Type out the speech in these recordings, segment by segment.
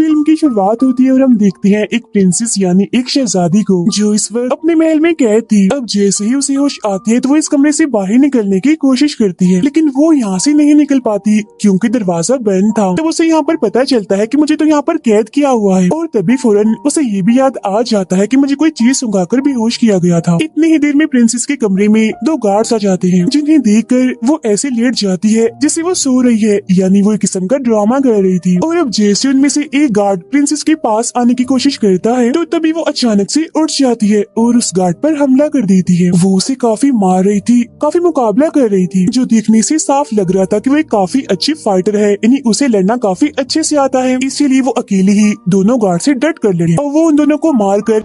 Film की शुरुआत होती है और हम देखते हैं एक प्रिंसेस यानी एक शहजादी को जो इस वक्त अपने महल में कैद थी। अब जैसे ही उसे होश आती है तो वो इस कमरे से बाहर निकलने की कोशिश करती है, लेकिन वो यहाँ से नहीं निकल पाती क्योंकि दरवाजा बंद था। तब उसे यहाँ पर पता चलता है कि मुझे तो यहाँ पर कैद किया हुआ है, और तभी फौरन उसे ये भी याद आ जाता है कि मुझे कोई चीज सुंघाकर बेहोश किया गया था। इतनी ही देर में प्रिंसेस के कमरे में दो गार्ड्स आ जाते हैं, जिन्हें देखकर वो ऐसे लेट जाती है जैसे वो सो रही है, यानी वो एक किस्म का ड्रामा कर रही थी। और अब जैसे उनमें से एक गार्ड प्रिंसेस के पास आने की कोशिश करता है तो तभी वो अचानक से उठ जाती है और उस गार्ड पर हमला कर देती है। वो उसे काफी मार रही थी, काफी मुकाबला कर रही थी, जो देखने से साफ लग रहा था कि वो एक काफी अच्छी फाइटर है, यानी उसे लड़ना काफी अच्छे से आता है। इसीलिए वो अकेली ही दोनों गार्ड से डट कर लड़ी और वो उन दोनों को मार कर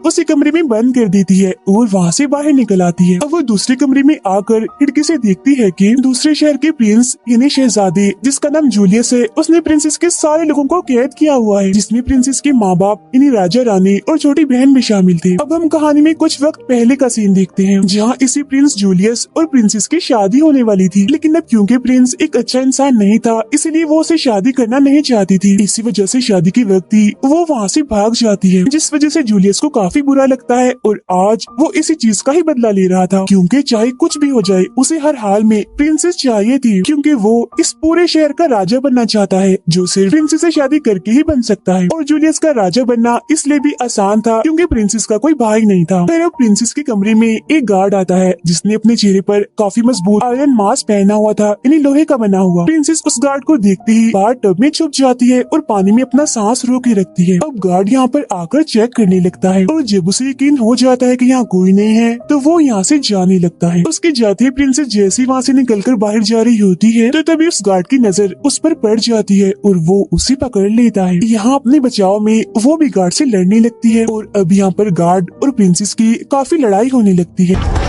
उसी कमरे में बंद कर देती है और वहाँ से बाहर निकल आती है। अब वो दूसरे कमरे में आकर खिड़की से देखती है कि दूसरे शहर के प्रिंस यानी शहजादे जिसका नाम जूलियस है, उसने प्रिंसेस के सारे लोगों को कैद किया हुआ है, जिसमें प्रिंसेस के माँ बाप यानी राजा रानी और छोटी बहन भी शामिल थे। अब हम कहानी में कुछ वक्त पहले का सीन देखते हैं जहाँ इसी प्रिंस जूलियस और प्रिंसेस की शादी होने वाली थी, लेकिन अब क्योंकि प्रिंस एक अच्छा इंसान नहीं था इसलिए वो उसे शादी करना नहीं चाहती थी। इसी वजह से शादी की वक्त ही वो वहाँ से भाग जाती है, जिस वजह से जूलियस को काफी बुरा लगता है और आज वो इसी चीज का ही बदला ले रहा था, क्योंकि चाहे कुछ भी हो जाए उसे हर हाल में प्रिंसेस चाहिए थी, क्योंकि वो इस पूरे शहर का राजा बनना चाहता है जो सिर्फ प्रिंसेस से शादी करके ही बन सकता है। और जूलियस का राजा बनना इसलिए भी आसान था क्योंकि प्रिंसेस का कोई भाई नहीं था। फिर अब प्रिंसेस के कमरे में एक गार्ड आता है जिसने अपने चेहरे पर काफी मजबूत आयरन मास्क पहना हुआ था, यानी लोहे का बना हुआ। प्रिंसेस उस गार्ड को देखते ही बाहर टब में छुप जाती है और पानी में अपना सांस रोके रखती है। अब गार्ड यहाँ पर आकर चेक करने लगता है और जब उसे यकीन हो जाता है कि यहाँ कोई नहीं है तो वो यहाँ से जाने लगता है। उसके जाते ही प्रिंसेस जैसे वहाँ से निकलकर बाहर जा रही होती है तो तभी उस गार्ड की नजर उस पर पड़ जाती है और वो उसे पकड़ लेता है। यहाँ अपने बचाव में वो भी गार्ड से लड़ने लगती है और अब यहाँ पर गार्ड और प्रिंसेस की काफी लड़ाई होने लगती है।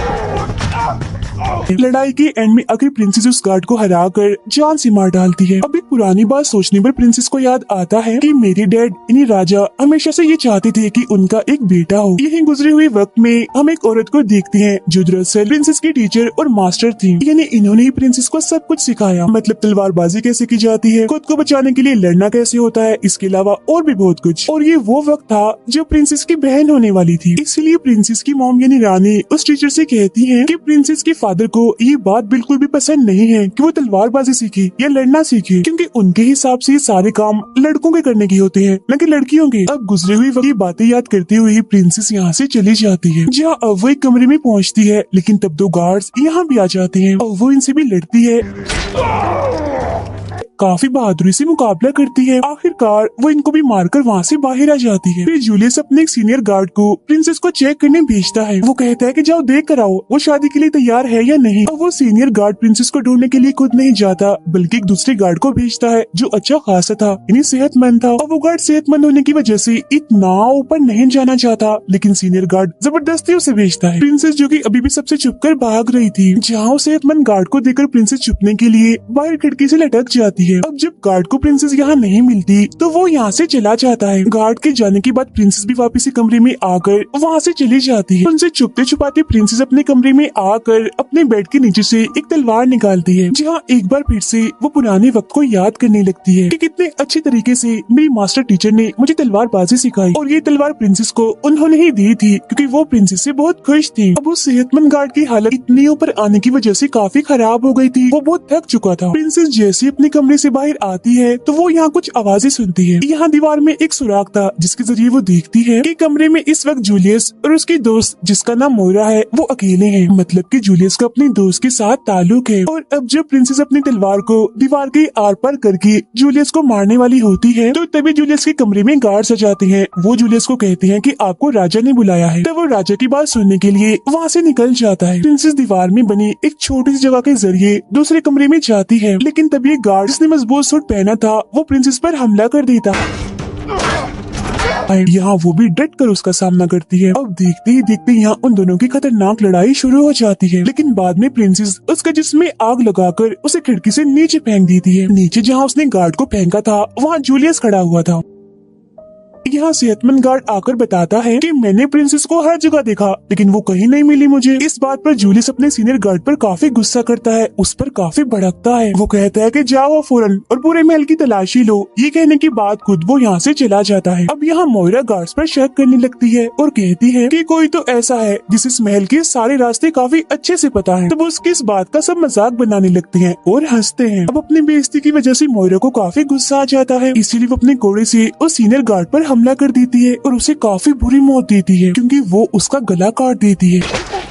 लड़ाई के एंड में आखिर प्रिंसेस उस गार्ड को हराकर जान से मार डालती है। अब एक पुरानी बात सोचने पर प्रिंसेस को याद आता है कि मेरे डैड यानी राजा हमेशा से ये चाहते थे कि उनका एक बेटा हो। यही गुजरे हुए वक्त में हम एक औरत को देखते हैं जो दरअसल प्रिंसेस की टीचर और मास्टर थी, यानी इन्होंने ही प्रिंसेस को सब कुछ सिखाया, मतलब तलवारबाजी कैसे की जाती है, खुद को बचाने के लिए लड़ना कैसे होता है, इसके अलावा और भी बहुत कुछ। और ये वो वक्त था जब प्रिंसेस की बहन होने वाली थी, इसलिए प्रिंसेस की मॉम यानी रानी उस टीचर से कहती है कि प्रिंसेस के फादर को ये बात बिल्कुल भी पसंद नहीं है कि वो तलवारबाजी सीखे या लड़ना सीखे, क्योंकि उनके हिसाब से ये सारे काम लड़कों के करने के होते हैं न कि लड़कियों के। अब गुजरे हुई वक्त की बातें याद करते हुए प्रिंसेस यहाँ से चली जाती है, जहाँ अब वो एक कमरे में पहुँचती है, लेकिन तब दो गार्ड्स यहाँ भी आ जाते हैं और वो इनसे भी लड़ती है, काफी बहादुरी से मुकाबला करती है। आखिरकार वो इनको भी मारकर वहाँ से बाहर आ जाती है। फिर जूलियस अपने एक सीनियर गार्ड को प्रिंसेस को चेक करने भेजता है। वो कहता है कि जाओ देख कर आओ वो शादी के लिए तैयार है या नहीं। और वो सीनियर गार्ड प्रिंसेस को ढूंढने के लिए खुद नहीं जाता बल्कि एक दूसरे गार्ड को भेजता है जो अच्छा खासा था, यानी सेहतमंद था। और वो गार्ड सेहतमंद होने की वजह से इतना ऊपर नहीं जाना चाहता, लेकिन सीनियर गार्ड जबरदस्ती उसे भेजता है। प्रिंसेस जो की अभी भी सबसे छुपकर भाग रही थी, जहाँ सेहतमंद गार्ड को देखकर प्रिंसेस छुपने के लिए बाहर खिड़की से लटक जाती है। अब जब गार्ड को प्रिंसेस यहाँ नहीं मिलती तो वो यहाँ से चला जाता है। गार्ड के जाने के बाद प्रिंसेस भी वापस कमरे में आकर वहाँ से चली जाती है। उनसे छुपते छुपाते प्रिंसेस अपने कमरे में आकर अपने बेड के नीचे से एक तलवार निकालती है, जहाँ एक बार फिर से वो पुराने वक्त को याद करने लगती है कि कितने अच्छे तरीके से मेरी मास्टर टीचर ने मुझे तलवारबाजी सिखाई और ये तलवार प्रिंसेस को उन्होंने ही दी थी क्योंकि वो प्रिंसेस से बहुत खुश थी। अब उस सेहतमंद गार्ड की हालत इतनी ऊपर आने की वजह से काफी खराब हो गई थी, वो बहुत थक चुका था। प्रिंसेस जैसे अपने कमरे से बाहर आती है तो वो यहाँ कुछ आवाजें सुनती है। यहाँ दीवार में एक सुराग था जिसके जरिए वो देखती है कि कमरे में इस वक्त जूलियस और उसकी दोस्त जिसका नाम मोइरा है वो अकेले हैं, मतलब कि जूलियस का अपने दोस्त के साथ ताल्लुक है। और अब जब प्रिंसेस अपनी तलवार को दीवार के आर पार करके जूलियस को मारने वाली होती है तो तभी जूलियस के कमरे में गार्ड्स आ जाते हैं। वो जूलियस को कहते हैं कि आपको राजा ने बुलाया है। तब वो राजा की बात सुनने के लिए वहाँ से निकल जाता है। प्रिंसेस दीवार में बनी एक छोटी सी जगह के जरिए दूसरे कमरे में जाती है, लेकिन तभी एक गार्ड जिसने मजबूत सूट पहना था वो प्रिंसेस पर हमला कर देता है। यहाँ वो भी डट कर उसका सामना करती है। अब देखते ही देखते यहाँ उन दोनों की खतरनाक लड़ाई शुरू हो जाती है, लेकिन बाद में प्रिंसेस उसके जिस्म में आग लगाकर उसे खिड़की से नीचे फेंक देती है। नीचे जहाँ उसने गार्ड को फेंका था वहाँ जूलियस खड़ा हुआ था। यहाँ सेहतमंद गार्ड आकर बताता है कि मैंने प्रिंसेस को हर जगह देखा लेकिन वो कहीं नहीं मिली मुझे। इस बात पर जूलियस अपने सीनियर गार्ड पर काफी गुस्सा करता है, उस पर काफी भड़कता है। वो कहता है कि जाओ फौरन और पूरे महल की तलाशी लो। ये कहने के बाद खुद वो यहाँ से चला जाता है। अब यहाँ मोइरा गार्ड्स पर शक करने लगती है और कहती है कि कोई तो ऐसा है जिस इस महल के सारे रास्ते काफी अच्छे से पता है। तो वो उसकी इस बात का सब मजाक बनाने लगते हैं और हंसते हैं। अब अपनी बेइज्जती की वजह से मोइरा को काफी गुस्सा आ जाता है, इसीलिए वो अपने घोड़े से उस सीनियर गार्ड पर हमला कर देती है और उसे काफी बुरी मौत देती है क्योंकि वो उसका गला काट देती है।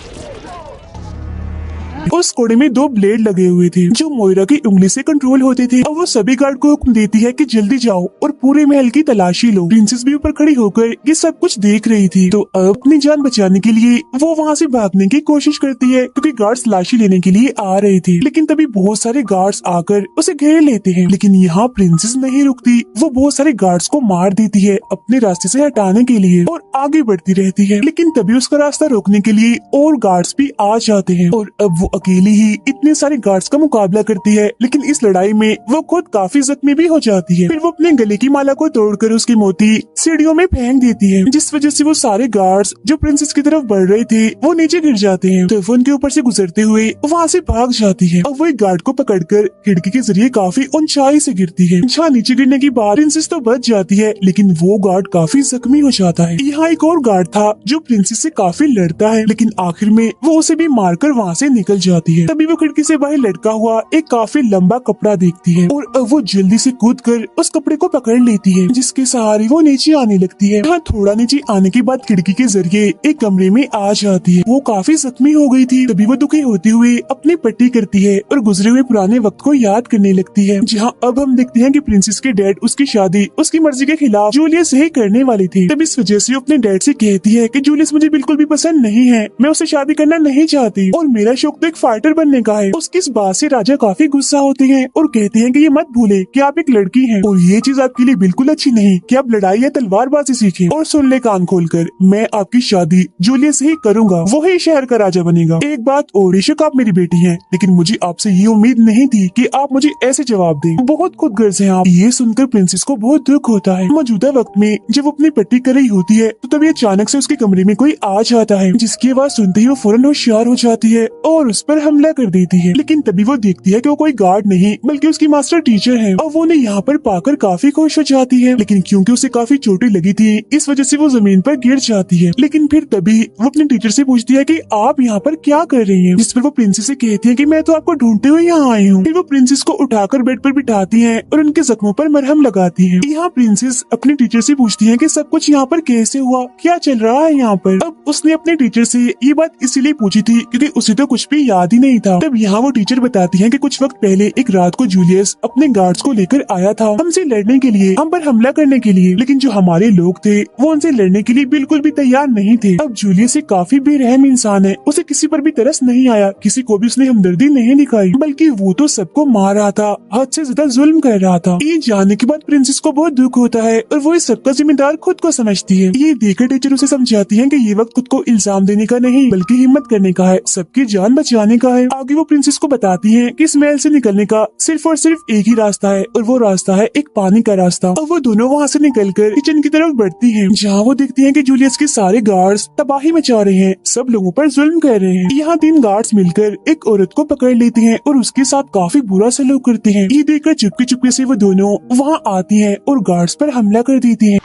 उस घोड़े में 2 ब्लेड लगे हुए थे जो मोइरा की उंगली से कंट्रोल होते थे। अब वो सभी गार्ड को हुक्म देती है कि जल्दी जाओ और पूरे महल की तलाशी लो। प्रिंसेस भी ऊपर खड़ी होकर ये सब कुछ देख रही थी, तो अब अपनी जान बचाने के लिए वो वहाँ से भागने की कोशिश करती है क्योंकि गार्ड्स तलाशी लेने के लिए आ रहे थे। लेकिन तभी बहुत सारे गार्ड्स आकर उसे घेर लेते हैं, लेकिन यहाँ प्रिंसेस नहीं रुकती। वो बहुत सारे गार्ड्स को मार देती है अपने रास्ते से हटाने के लिए और आगे बढ़ती रहती है। लेकिन तभी उसका रास्ता रोकने के लिए और गार्ड्स भी आ जाते हैं और अब वो अकेली ही इतने सारे गार्ड्स का मुकाबला करती है। लेकिन इस लड़ाई में वो खुद काफी जख्मी भी हो जाती है। फिर वो अपने गले की माला को तोड़कर उसके मोती सीढ़ियों में फेंक देती है, जिस वजह से वो सारे गार्ड्स जो प्रिंसेस की तरफ बढ़ रहे थे वो नीचे गिर जाते हैं। तो वो उनके ऊपर से गुजरते हुए वहाँ से भाग जाती है। अब वो एक गार्ड को पकड़कर खिड़की के जरिए काफी ऊंचाई से गिरती है, जहाँ नीचे गिरने के बाद प्रिंसेस तो बच जाती है लेकिन वो गार्ड काफी जख्मी हो जाता है। यहाँ एक और गार्ड था जो प्रिंसेस से काफी लड़ता है, लेकिन आखिर में वो उसे भी मारकर वहाँ से निकल जाती है। तभी वो खिड़की से बाहर लटका हुआ एक काफी लंबा कपड़ा देखती है और अब वो जल्दी से कूदकर उस कपड़े को पकड़ लेती है, जिसके सहारे वो नीचे आने लगती है। यहाँ थोड़ा नीचे आने के बाद खिड़की के जरिए एक कमरे में आ जाती है। वो काफी जख्मी हो गई थी, तभी वो दुखी होते हुए अपनी पट्टी करती है और गुजरे हुए पुराने वक्त को याद करने लगती है। जहाँ अब हम देखते हैं कि प्रिंसेस के डैड उसकी शादी उसकी मर्जी के खिलाफ जूलियस से ही करने वाले थे। तब इस वजह से वो अपने डैड से कहती है कि जूलियस मुझे बिल्कुल भी पसंद नहीं है, मैं उससे शादी करना नहीं चाहती और मेरा शौक तो एक फाइटर बनने का है। उसकी इस बात से राजा काफी गुस्सा होते हैं और कहते हैं कि ये मत भूले कि आप एक लड़की हैं और ये चीज आपके लिए बिल्कुल अच्छी नहीं कि आप लड़ाई या तलवारबाजी सीखें। और सुन ले कान खोलकर, मैं आपकी शादी जूलियस से ही करूंगा, वही शहर का राजा बनेगा। एक बात और, बेशक आप मेरी बेटी हैं, लेकिन मुझे आपसे ये उम्मीद नहीं थी कि आप मुझे ऐसे जवाब दें। बहुत खुदगर्ज हैं आप। ये सुनकर प्रिंसेस को बहुत दुख होता है। मौजूदा वक्त में जब वो अपनी पट्टी कर रही होती है तो तभी अचानक से उसके कमरे में कोई आ जाता है, जिसकी आवाज सुनते ही वो फौरन होशियार हो जाती है और उस पर हमला कर देती है। लेकिन तभी वो देखती है कि वो कोई गार्ड नहीं बल्कि उसकी मास्टर टीचर है और वो उन्हें यहाँ पर पाकर काफी खुश हो जाती है। लेकिन क्योंकि उसे काफी चोटें लगी थी इस वजह से वो जमीन पर गिर जाती है। लेकिन फिर तभी वो अपने टीचर से पूछती है कि आप यहाँ पर क्या कर रही हैं? जिस पर वो प्रिंसेस से कहती है कि मैं तो आपको ढूंढते हुए यहाँ आई हूँ। फिर वो प्रिंसेस को उठाकर बेड पर बिठाती है और उनके जख्मों पर मरहम लगाती है। यहाँ प्रिंसेस अपने टीचर से पूछती है कि सब कुछ यहाँ पर कैसे हुआ, क्या चल रहा है यहाँ पर। अब उसने अपने टीचर से ये बात इसीलिए पूछी थी क्योंकि उसे तो कुछ भी याद ही नहीं था। तब यहाँ वो टीचर बताती है कि कुछ वक्त पहले एक रात को जूलियस अपने गार्ड्स को लेकर आया था हमसे लड़ने के लिए, हम पर हमला करने के लिए, लेकिन जो हमारे लोग थे वो उनसे लड़ने के लिए बिल्कुल भी तैयार नहीं थे। अब जूलियस एक काफी बेरहम इंसान है, उसे किसी पर भी तरस नहीं आया, किसी को भी उसने हमदर्दी नहीं दिखाई, बल्कि वो तो सबको मार रहा था, हद से ज्यादा जुल्म कर रहा था। ये जानने के बाद प्रिंसेस को बहुत दुख होता है और वो इस सबका जिम्मेदार खुद को समझती है। ये देखकर टीचर उसे समझाती है कि ये वक्त खुद को इल्जाम देने का नहीं बल्कि हिम्मत करने का है, सबकी जान बचाने का है। आगे वो प्रिंसेस को बताती है कि इस महल से निकलने का सिर्फ और सिर्फ एक ही रास्ता है और वो रास्ता है एक पानी का रास्ता। और वो दोनों वहाँ से निकलकर किचन की तरफ बढ़ती हैं, जहाँ वो देखती हैं कि जूलियस के सारे गार्ड्स तबाही मचा रहे हैं, सब लोगों पर जुल्म कर रहे हैं। यहाँ 3 गार्ड्स मिलकर एक औरत को पकड़ लेते हैं और उसके साथ काफी बुरा सलूक करते हैं। ये देखकर चुपके चुपके से वो दोनों वहाँ आती हैं और गार्ड्स पर हमला कर देती हैं।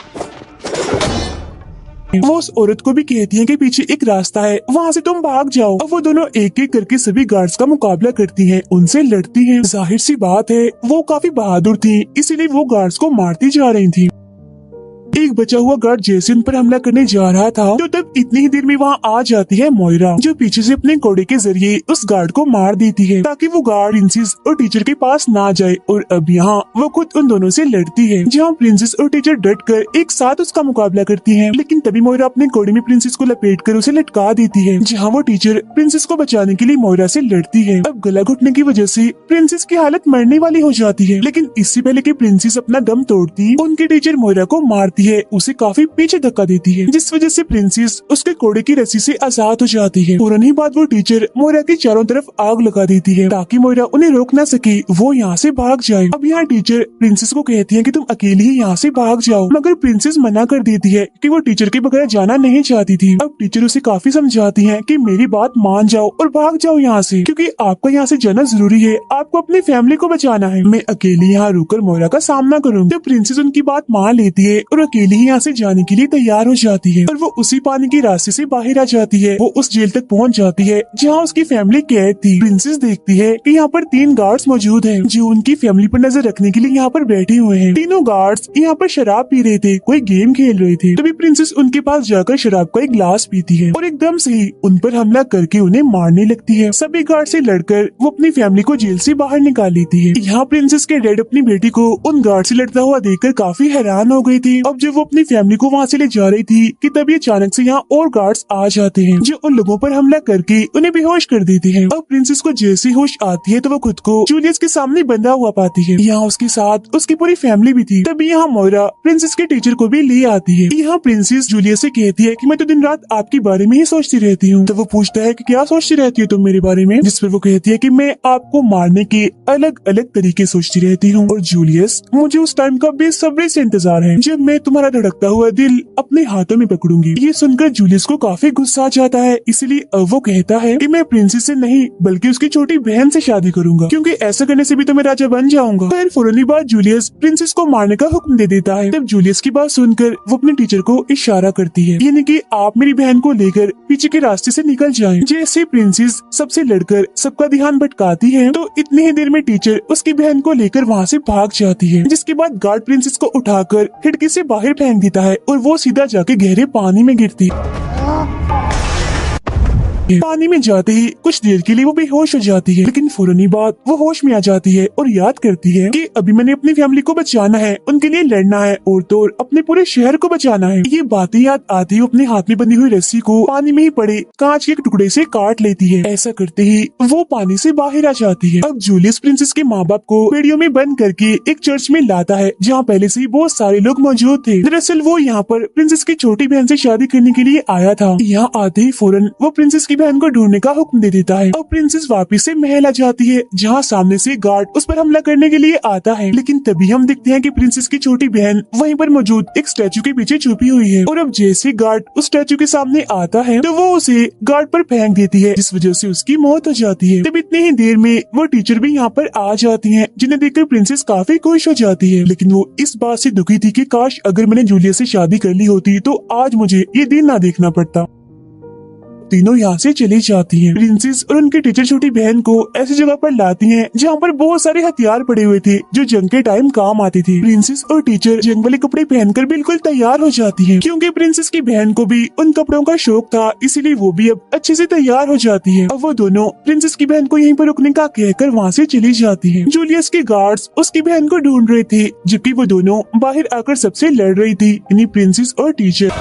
वो उस औरत को भी कहती है कि पीछे एक रास्ता है, वहाँ से तुम भाग जाओ। और वो दोनों एक एक करके सभी गार्ड्स का मुकाबला करती हैं, उनसे लड़ती हैं। जाहिर सी बात है वो काफी बहादुर थी, इसीलिए वो गार्ड्स को मारती जा रही थी। एक बचा हुआ गार्ड जैसे उन पर हमला करने जा रहा था तो तब इतनी ही देर में वहाँ आ जाती है मोइरा, जो पीछे से अपने घोड़े के जरिए उस गार्ड को मार देती है ताकि वो गार्ड प्रिंसेस और टीचर के पास ना जाए। और अब यहाँ वो खुद उन दोनों से लड़ती है, जहाँ प्रिंसेस और टीचर डट कर एक साथ उसका मुकाबला करती है। लेकिन तभी मोइरा अपने घोड़े में प्रिंसेस को लपेट कर उसे लटका देती है, जहाँ वो टीचर प्रिंसेस को बचाने के लिए मोइरा से लड़ती है। अब गला घुटने की वजह से प्रिंसेस की हालत मरने वाली हो जाती है, लेकिन इससे पहले कि प्रिंसेस अपना दम तोड़ती उनके टीचर मोइरा को मारती देखती है उसे काफी पीछे धक्का देती है, जिस वजह से प्रिंसेस उसके कोड़े की रस्सी से आजाद हो जाती है। फौरन ही बाद वो टीचर मोयरा की चारों तरफ आग लगा देती है ताकि मोयरा उन्हें रोक ना सके, वो यहाँ से भाग जाए। अब यहाँ टीचर प्रिंसेस को कहती है कि तुम अकेली ही यहाँ से भाग जाओ, मगर प्रिंसेस मना कर देती है कि वो टीचर के बगैर जाना नहीं चाहती थी। अब टीचर उसे काफी समझाती है कि मेरी बात मान जाओ और भाग जाओ यहाँ से, क्योंकि आपका यहाँ से जाना जरूरी है, आपको अपनी फैमिली को बचाना है। मैं अकेली यहाँ रुककर मोयरा का सामना करूँ। तो प्रिंसेस उनकी बात मान लेती है और अकेली ही यहाँ से जाने के लिए तैयार हो जाती है और वो उसी पानी के रास्ते से बाहर आ जाती है। वो उस जेल तक पहुँच जाती है जहाँ उसकी फैमिली कैद थी। प्रिंसेस देखती है कि यहाँ पर 3 गार्ड्स मौजूद हैं जो उनकी फैमिली पर नजर रखने के लिए यहाँ पर बैठे हुए हैं। तीनों गार्ड्स यहाँ पर शराब पी रहे थे, कोई गेम खेल रहे थे। तभी प्रिंसेस उनके पास जाकर शराब का एक ग्लास पीती है और एकदम से ही उन पर हमला करके उन्हें मारने लगती है। सभी गार्ड से लड़कर वो अपनी फैमिली को जेल से बाहर निकाल लेती है। यहाँ प्रिंसेस के डैड अपनी बेटी को उन गार्ड से लड़ता हुआ देखकर काफी हैरान हो गई थी। अब जब वो अपनी फैमिली को वहाँ से ले जा रही थी कि तभी अचानक से यहाँ और गार्ड्स आ जाते हैं जो उन लोगों पर हमला करके उन्हें बेहोश कर देते हैं। अब प्रिंसेस को जैसे होश आती है तो वो खुद को जूलियस के सामने बंधा हुआ पाती है। यहाँ उसके साथ उसकी पूरी फैमिली भी थी। तभी यहाँ मोयरा प्रिंसेस के टीचर को भी ले आती है। यहाँ प्रिंसेस जूलियस से कहती है कि मैं तो दिन रात आपके बारे में ही सोचती रहती हूँ। तो वो पूछता है कि क्या सोचती रहती हो तुम मेरे बारे में, जिस पर वो कहती है कि मैं आपको मारने के अलग अलग तरीके सोचती रहती हूँ। और जूलियस, मुझे उस टाइम का बेसब्री से इंतजार है जब मैं तुम्हारा धड़कता हुआ दिल अपने हाथों में पकड़ूंगी। ये सुनकर जूलियस को काफी गुस्सा आ जाता है, इसलिए अब वो कहता है कि मैं प्रिंसेस से नहीं बल्कि उसकी छोटी बहन से शादी करूंगा, क्योंकि ऐसा करने से भी तो मैं राजा बन जाऊंगा। फिर फौरन बाद जूलियस प्रिंसेस को मारने का हुक्म दे देता है। तब जूलियस की बात सुनकर वो अपने टीचर को इशारा करती है, यानी कि आप मेरी बहन को लेकर पीछे के रास्ते से निकल जाएं। जैसे प्रिंसेस सबसे लड़कर सबका ध्यान भटकाती है तो इतनी ही देर में टीचर उसकी बहन को लेकर वहाँ से भाग जाती है, जिसके बाद गार्ड प्रिंसेस को उठाकर खिड़की से बाहर फेंक देता है और वो सीधा जाके गहरे पानी में गिरती पानी में जाते ही कुछ देर के लिए वो बेहोश हो जाती है, लेकिन फौरन बाद वो होश में आ जाती है और याद करती है कि अभी मैंने अपनी फैमिली को बचाना है, उनके लिए लड़ना है और तो और अपने पूरे शहर को बचाना है। ये बातें याद आती है अपने हाथ में बंधी हुई रस्सी को पानी में ही पड़े कांच के एक टुकड़े से काट लेती है। ऐसा करते ही वो पानी से बाहर आ जाती है। अब जूलियस प्रिंसेस के माँ बाप को पेड़ियों में बंद करके एक चर्च में लाता है जहाँ पहले से ही बहुत सारे लोग मौजूद थे। दरअसल वो यहाँ पर प्रिंसेस की छोटी बहन से शादी करने के लिए आया था। यहाँ आते ही फौरन वो प्रिंसेस की बहन को ढूंढने का हुक्म दे देता है और प्रिंसेस वापस से महल आ जाती है जहाँ सामने से गार्ड उस पर हमला करने के लिए आता है। लेकिन तभी हम देखते हैं कि प्रिंसेस की छोटी बहन वहीं पर मौजूद एक स्टैचू के पीछे छुपी हुई है और अब जैसे गार्ड उस स्टैचू के सामने आता है तो वो उसे गार्ड पर फेंक देती है, जिस वजह से उसकी मौत हो जाती है। तब इतनी ही देर में वो टीचर भी यहाँ पर आ जाती हैं, जिन्हें देखकर प्रिंसेस काफी खुश हो जाती है। लेकिन वो इस बात से दुखी थी कि काश अगर मैंने जूलियस से शादी कर ली होती तो आज मुझे ये दिन ना देखना पड़ता। तीनों यहाँ से चली जाती हैं। प्रिंसेस और उनके टीचर छोटी बहन को ऐसी जगह पर लाती हैं जहाँ पर बहुत सारे हथियार पड़े हुए थे जो जंग के टाइम काम आते थे। प्रिंसेस और टीचर जंग वाले कपड़े पहनकर बिल्कुल तैयार हो जाती हैं, क्योंकि प्रिंसेस की बहन को भी उन कपड़ों का शौक था, इसीलिए वो भी अब अच्छे से तैयार हो जाती है। अब वो दोनों प्रिंसेस की बहन को यहीं पर रुकने का कहकर वहाँ से चली जाती है। जूलियस के गार्ड्स उसकी बहन को ढूंढ रहे थे, जबकि वो दोनों बाहर आकर सबसे लड़ रही थी, यानी प्रिंसेस और टीचर।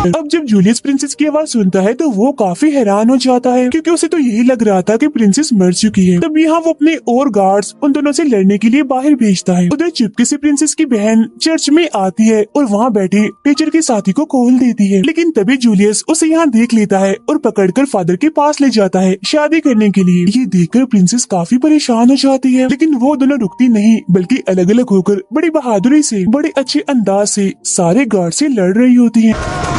अब जब जूलियस प्रिंसेस की आवाज सुनता है तो वो काफी हैरान हो जाता है, क्योंकि उसे तो यही लग रहा था कि प्रिंसेस मर चुकी है। तब यहाँ वो अपने और गार्ड्स उन दोनों से लड़ने के लिए बाहर भेजता है। उधर चुपके से प्रिंसेस की बहन चर्च में आती है और वहाँ बैठे टीचर के साथी को खोल देती है। लेकिन तभी जूलियस उसे यहाँ देख लेता है और पकड़कर फादर के पास ले जाता है शादी करने के लिए। ये देखकर प्रिंसेस काफी परेशान हो जाती है, लेकिन वो दोनों रुकती नहीं बल्कि अलग अलग होकर बड़ी बहादुरी से बड़े अच्छे अंदाज से सारे गार्ड से लड़ रही होती है।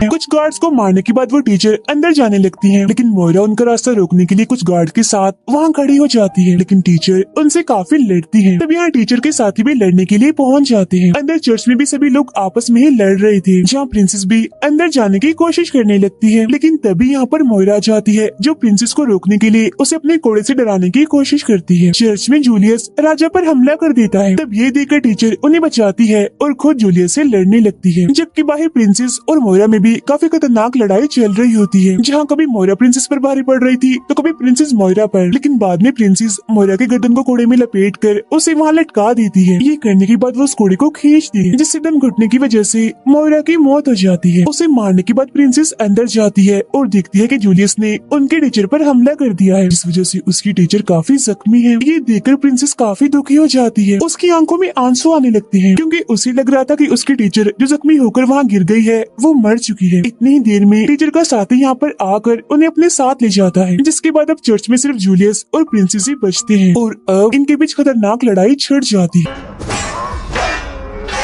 कुछ गार्ड्स को मारने के बाद वो टीचर अंदर जाने लगती हैं, लेकिन मोयरा उनका रास्ता रोकने के लिए कुछ गार्ड के साथ वहाँ खड़ी हो जाती है, लेकिन टीचर उनसे काफी लड़ती है। तब यहाँ टीचर के साथी भी लड़ने के लिए पहुँच जाते हैं। अंदर चर्च में भी सभी लोग आपस में ही लड़ रहे थे, जहाँ प्रिंसेस भी अंदर जाने की कोशिश करने लगती है। लेकिन तभी यहाँ पर मोयरा जाती है जो प्रिंसेस को रोकने के लिए उसे अपने कोड़े से डराने की कोशिश करती है। चर्च में जूलियस राजा पर हमला कर देता है। तब ये देखकर टीचर उन्हें बचाती है और खुद जूलियस से लड़ने लगती है, जबकि बाहर प्रिंसेस और मोयरा में भी काफी खतरनाक लड़ाई चल रही होती है, जहाँ कभी मोइरा प्रिंसेस पर भारी पड़ रही थी तो कभी प्रिंसेस मोइरा पर, लेकिन बाद में प्रिंसेस मोइरा के गर्दन को कोड़े में लपेट कर उसे वहाँ लटका देती है। ये करने के बाद वो उस कोड़े को खींचती है, जिससे दम घुटने की वजह से मोइरा की मौत हो जाती है। उसे मारने के बाद प्रिंसेस अंदर जाती है और देखती है कि जूलियस ने उनके टीचर पर हमला कर दिया है, जिस वजह से उसकी टीचर काफी जख्मी है। ये देखकर प्रिंसेस काफी दुखी हो जाती है, उसकी आंखों में आंसू आने लगते हैं, क्योंकि उसे लग रहा था कि उसकी टीचर जो जख्मी होकर वहाँ गिर गई है वो मर चुकी है। इतनी ही देर में टीचर का साथी यहाँ पर आकर उन्हें अपने साथ ले जाता है, जिसके बाद अब चर्च में सिर्फ जूलियस और प्रिंसेस ही बचते हैं और अब इनके बीच खतरनाक लड़ाई छिड़ जाती है।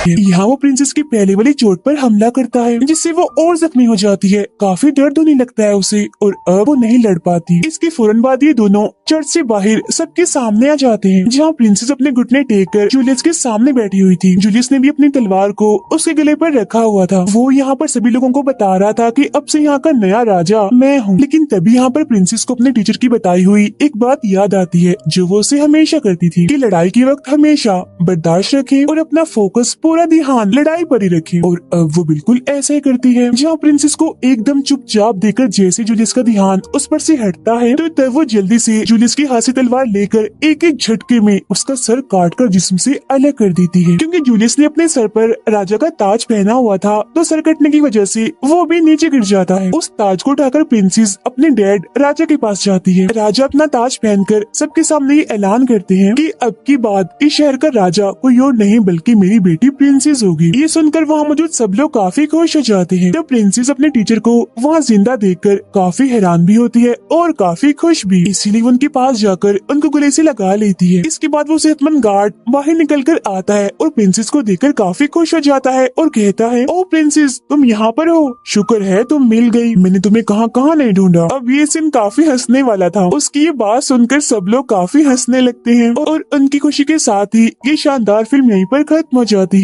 यहाँ वो प्रिंसेस की पहले वाली चोट पर हमला करता है, जिससे वो और जख्मी हो जाती है, काफी दर्द होने लगता है उसे और अब वो नहीं लड़ पाती। इसके फौरन बाद ये दोनों चर्च से बाहर सबके सामने आ जाते हैं, जहाँ प्रिंसेस अपने घुटने टेक कर जूलियस के सामने बैठी हुई थी। जूलियस ने भी अपनी तलवार को उसके गले पर रखा हुआ था। वो यहाँ पर सभी लोगों को बता रहा था कि अब से यहाँ का नया राजा मैं हूँ। लेकिन तभी यहाँ पर प्रिंसेस को अपने टीचर की बताई हुई एक बात याद आती है, जो वो उसे हमेशा करती थी कि लड़ाई के वक्त हमेशा बर्दाश्त रखे और अपना फोकस पूरा ध्यान लड़ाई पर ही रखे। और अब वो बिल्कुल ऐसा ही करती है। जहाँ प्रिंसेस को एकदम चुपचाप देखकर जैसे जूलियस का ध्यान उस पर से हटता है तो तब वो जल्दी से जूलियस की हाथ से तलवार लेकर एक एक झटके में उसका सर काटकर जिस्म से अलग कर देती है। क्योंकि जूलियस ने अपने सर पर राजा का ताज पहना हुआ था तो सर कटने की वजह से वो भी नीचे गिर जाता है। उस ताज को उठाकर प्रिंसेस अपने डैड राजा के पास जाती है। राजा अपना ताज पहनकर सबके सामने ये ऐलान करते हैं कि अब की बात इस शहर का राजा कोई और नहीं बल्कि मेरी बेटी प्रिंसेस होगी। ये सुनकर वहाँ मौजूद सब लोग काफी खुश हो जाते हैं। तो प्रिंसेस अपने टीचर को वहाँ जिंदा देखकर काफी हैरान भी होती है और काफी खुश भी, इसीलिए उनके पास जाकर उनको गले से लगा लेती है। इसके बाद वो सेहतमंद गार्ड बाहर निकल कर आता है और प्रिंसेस को देखकर काफी खुश हो जाता है और कहता है, ओ प्रिंसेस तुम यहाँ पर हो, शुक्र है तुम मिल गई, मैंने तुम्हें कहाँ कहाँ नहीं ढूंढा। अब ये सीन काफी हंसने वाला था। उसकी ये बात सुनकर सब लोग काफी हंसने लगते हैं और उनकी खुशी के साथ ही ये शानदार फिल्म यहीं पर खत्म हो जाती है।